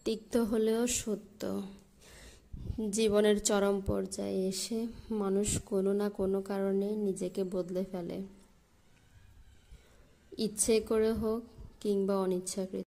তিক্ত হলেও সত্য, জীবনের চরম পর্যায়ে এসে মানুষ কোনো না কোনো কারণে নিজেকে বদলে ফেলে, ইচ্ছে করে হোক কিংবা অনিচ্ছাকৃত।